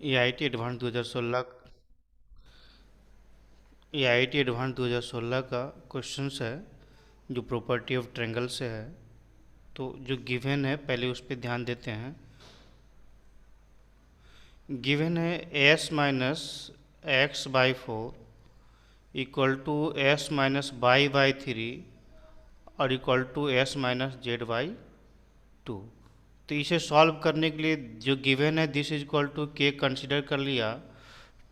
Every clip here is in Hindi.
एआईटी एडवांस 2016 एआईटी एडवांस 2016 का क्वेश्चंस है जो प्रॉपर्टी ऑफ ट्रायंगल से है। तो जो गिवन है पहले उस पर ध्यान देते हैं। गिवन है s minus x by four equal to s minus by by three और equal to s minus Z by two. तो इसे सॉल्व करने के लिए जो गिवन है this is equal to k consider कर लिया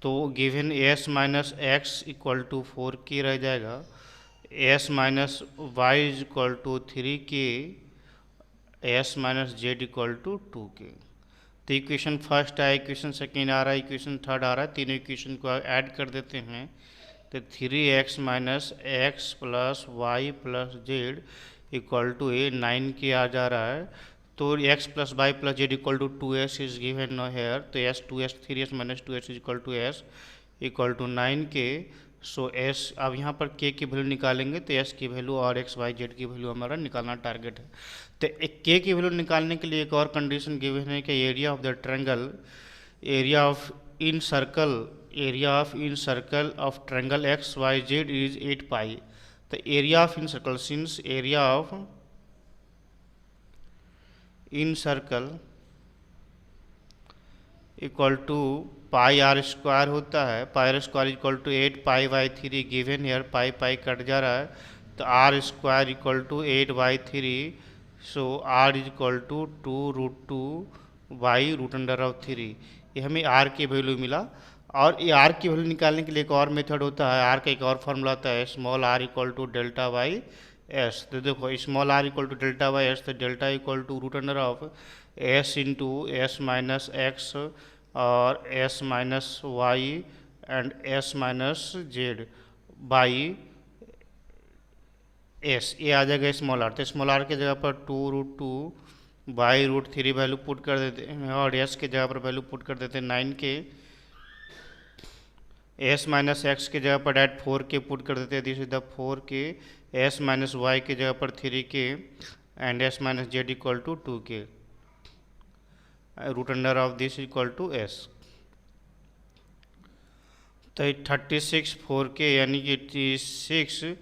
तो given s minus x equal to four k रह जाएगा। S minus y is equal to three k s minus z equal to two k. तो इक्वेशन फर्स्ट है, इक्वेशन सेकेंड आ रहा है, इक्वेशन थर्ड आ रहा है। तीनों इक्वेशन को ऐड कर देते हैं तो three x minus x plus y plus z equal to a nine k आ जा रहा है। तो x plus y plus z equal to two s is given no here. तो s two s three s minus two s is equal to s equal to nine k. So S अब यहाँ पर के की वैल्यू निकालेंगे तो एस की वैल्यू और एक्स वाई जेड की वैल्यू हमारा निकालना टारगेट है। तो एक के की वैल्यू निकालने के लिए एक और कंडीशन गिवन है कि area of the triangle area of in circle of triangle x y z is 8 pi. तो area of in circle since area of in circle equal to pi r square होता है। Pi r square equal to 8 pi by three given here pi pi cut जा रहा है तो r square equal to 8 by three. So r is equal to two root two by root under of three. ये हमें आर की वैल्यू मिला। और ये आर की वैल्यू निकालने के लिए एक और मेथड होता है। आर का एक और फॉर्मूला होता है small r equal to delta by s. तो देखो small r equal to delta by s तो delta equal to root under of s into s minus x और s minus y and s minus Z by s. ये आ जाएगा स्मॉल आर। तो स्मॉल आर के जगह पर two root two by root three value put कर देते हैं और एस के जगह पर वैल्यू पुट कर देते हैं नाइन के। एस माइनस एक्स के जगह पर डायरेक्ट फोर के पुट कर देते हैं this is the four k. S minus y के जगह पर three k and s minus z equal to two k. Root under of this equal to s. तो 36 फोर के यानी कि 86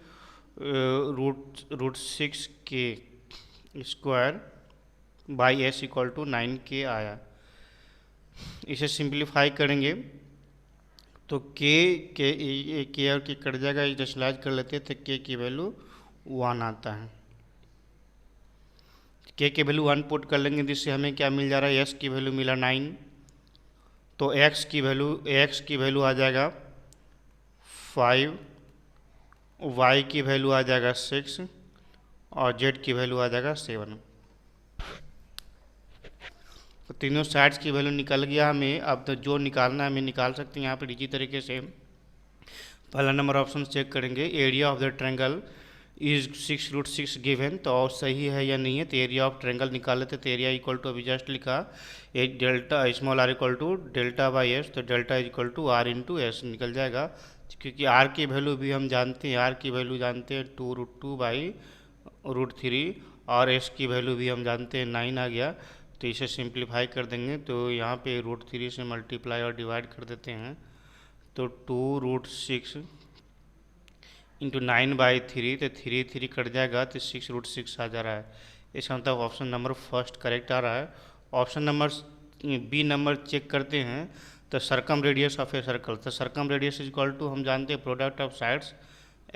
root six k square by s equal to 9 k आया। इसे सिंप्लीफाई करेंगे तो के और के कट जाएगा, डिस्लाइज कर लेते हैं तो के की वैल्यू 1 आता है। के की वैल्यू 1 पुट कर लेंगे जिससे हमें क्या मिल जा रहा है एस की वैल्यू मिला 9। तो एक्स की वैल्यू आ जाएगा 5, वाई की वैल्यू आ जाएगा 6 और जेड की वैल्यू आ जाएगा 7। तो तीनों साइड्स की वैल्यू निकल गया हमें। अब तो जो निकालना है हमें निकाल सकते हैं यहाँ पर इसी तरीके से। पहला नंबर ऑप्शन चेक करेंगे area of the triangle is 6 root 6 given. तो सही है या नहीं है तो एरिया ऑफ ट्रायंगल निकाल लेते। तो एरिया इक्वल टू अभी जस्ट लिखा एक delta small r equal to delta by s. तो delta is equal to r into s निकल जाएगा क्योंकि आर की वैल्यू भी हम जानते हैं। आर की वैल्यू जानते हैं two root two by root three और एस की वैल्यू भी हम जानते हैं 9 आ गया। तो इसे सिंप्लीफाई कर देंगे तो यहाँ पे रूट थ्री से मल्टीप्लाई और डिवाइड कर देते हैं तो two root six into 9 by three तो थ्री थ्री कट जाएगा तो 6 रूट 6 आ जा रहा है। इसका मतलब ऑप्शन नंबर फर्स्ट करेक्ट आ रहा है। Option number B number check करते हैं तो circumradius of a circle. तो circumradius is equal to हम जानते हैं product of sides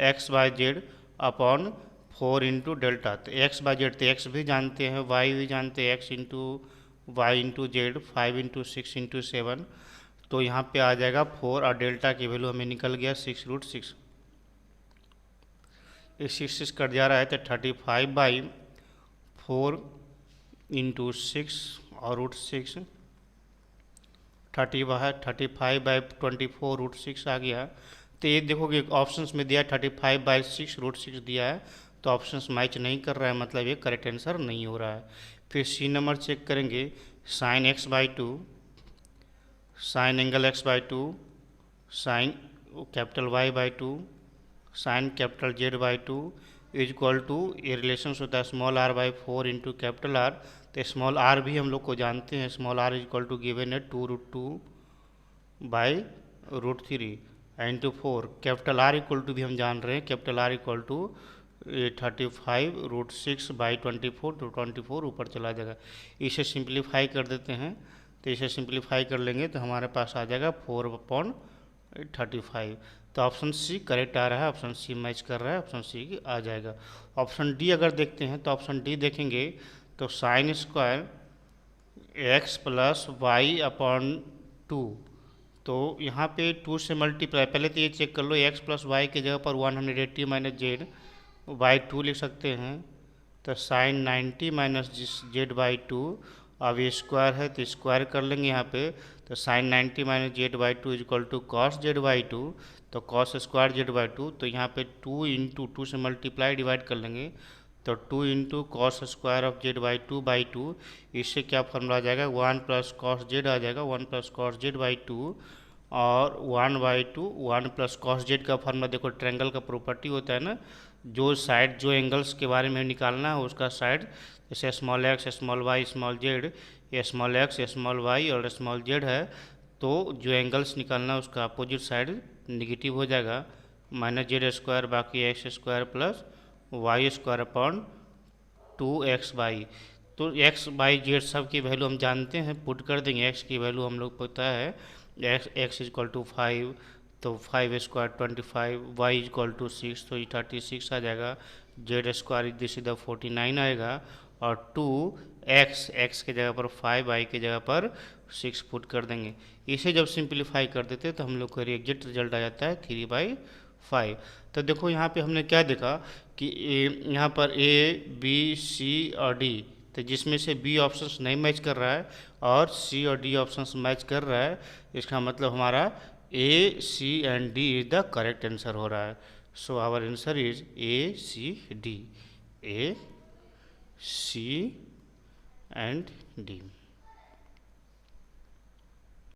x by z upon 4 into delta. तो एक्स बाई जेड तो एक्स भी जानते हैं, वाई भी जानते हैं, x into y into z 5 into 6 into 7। तो यहाँ पे आ जाएगा 4 और डेल्टा की वैल्यू हमें निकल गया 6 रूट 6। ये 6 कट जा रहा है तो 35 बाई 4 इंटू 6 और रूट 6 35 बाई 24 रूट 6 आ गया। तो ये देखोगे ऑप्शंस में दिया है 35 बाई 6 रूट 6 दिया है तो ऑप्शंस मैच नहीं कर रहा है, मतलब ये करेक्ट आंसर नहीं हो रहा है। फिर सी नंबर चेक करेंगे sine x by two sine angle x by two sine capital y by two sine capital z by two is equal to ये रिलेशन होता है small r by 4 into capital r. तो स्मॉल आर भी हम लोग को जानते हैं, small r is equal to given है two root two by √3 into 4, capital r equal to भी हम जान रहे हैं, कैपिटल आर इक्वल टू 35√6/24, तो 24 ऊपर चला जाएगा। इसे सिंप्लीफाई कर देते हैं, तो इसे सिंप्लीफाई कर लेंगे तो हमारे पास आ जाएगा 4/35। तो ऑप्शन सी करेक्ट आ रहा है, ऑप्शन सी मैच कर रहा है, ऑप्शन सी आ जाएगा। ऑप्शन डी अगर देखते हैं तो ऑप्शन डी देखेंगे तो sine square x plus Y upon 2, तो यहाँ पे 2 से मल्टीप्लाई, पहले तो ये चेक कर लो, x प्लस वाई के जगह पर 180 माइनस जेड बाई 2 लिख सकते हैं, तो साइन 90 माइनस जेड बाई 2, अब ये स्क्वायर है तो स्क्वायर कर लेंगे यहाँ पे, तो sine 90 minus Z by 2 equal to cos Z by 2, तो कॉस स्क्वायर जेड बाई 2, तो यहाँ पे 2 इंटू 2 से मल्टीप्लाई डिवाइड कर लेंगे, तो 2 into cos square of Z by 2, इससे क्या फॉर्मूला आ जाएगा, 1 प्लस कॉस जेड आ जाएगा, 1 प्लस कॉस जेड बाई 2, और 1/2 1 प्लस कॉस जेड का फॉर्मूला देखो, ट्रायंगल का प्रॉपर्टी होता है ना, जो साइड जो एंगल्स के बारे में निकालना है उसका साइड, जैसे small X small Y small Z, ये स्मॉल एक्स स्मॉल वाई और स्मॉल जेड है, तो जो एंगल्स निकालना है उसका अपोजिट साइड निगेटिव हो जाएगा, माइनस जेड स्क्वायर बाकी X square plus Y square upon 2xy। तो x बाई जेड सब की वैल्यू हम जानते हैं, पुट कर देंगे, x की वैल्यू हम लोग पता है, x इक्वल टू 5, तो 5 स्क्वायर 25, y इक्वल टू 6, तो ये 36 आ जाएगा, Z square this is the 49 आएगा, और 2x के जगह पर 5, y के जगह पर 6 पुट कर देंगे। इसे जब सिंप्लीफाई कर देते हैं तो हम लोग को एग्जैक्ट रिजल्ट आ जाता है 3/5। तो देखो यहाँ पे हमने क्या देखा कि यहाँ पर ए बी सी और डी, तो जिसमें से बी ऑप्शंस नहीं मैच कर रहा है और सी और डी ऑप्शंस मैच कर रहा है, इसका मतलब हमारा A C and D is the correct answer हो रहा है। So our answer is A C D, A C and D.